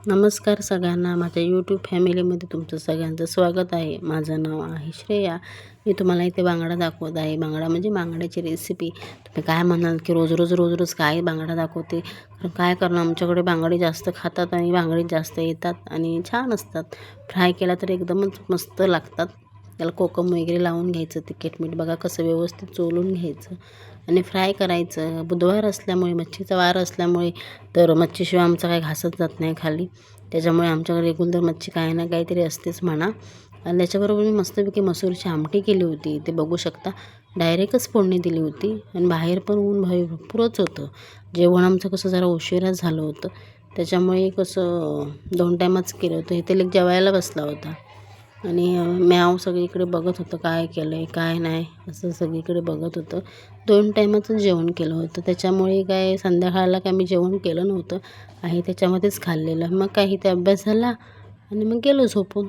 नमस्कार सगळ्यांना. माझ्या यूट्यूब फॅमिलीमध्ये तुमचं सगळ्यांचं स्वागत आहे. माझं नाव आहे श्रेया. मी तुम्हाला इथे बांगडा दाखवत आहे. बांगडा म्हणजे बांगड्याची रेसिपी. तुम्ही काय म्हणाल की रोज काय बांगडा दाखवते. कारण काय करणार, आमच्याकडे बांगडे जास्त खातात आणि बांगडे जास्त येतात आणि छान असतात. फ्राय केला तर एकदमच मस्त लागतात. त्याला कोकम वगैरे लावून घ्यायचं, तिखट मीठ बघा कसं व्यवस्थित चोलून घ्यायचं आणि फ्राय करायचं. बुधवार असल्यामुळे, मच्छीचा वार असल्यामुळे तर मच्छीशिवाय आमचा काही घासत जात नाही खाली. त्याच्यामुळे आमच्याकडे रेग्युलर मच्छी काही ना काहीतरी असतेच म्हणा. आणि त्याच्याबरोबर मी मस्तपैकी मसूरची आमटी केली होती. ते बघू शकता. डायरेक्टच फोडणी दिली होती आणि बाहेर पण ऊन भरपूरच होतं. जेवण आमचं कसं जरा उशिराच झालं होतं. त्याच्यामुळे कसं 2 टाईमच केलं होतं. इथे लेक जेवायला बसला होता आणि म्याव सगळीकडे बघत होतं, काय केलं आहे काय नाही असं सगळीकडे बघत होतं. 2 टाईमाचंच जेवण केलं होतं. त्याच्यामुळे काय संध्याकाळला काय मी जेवण केलं नव्हतं. आहे त्याच्यामध्येच खाल्लेलं. मग काही ते अभ्यास झाला आणि मग गेलो झोपून.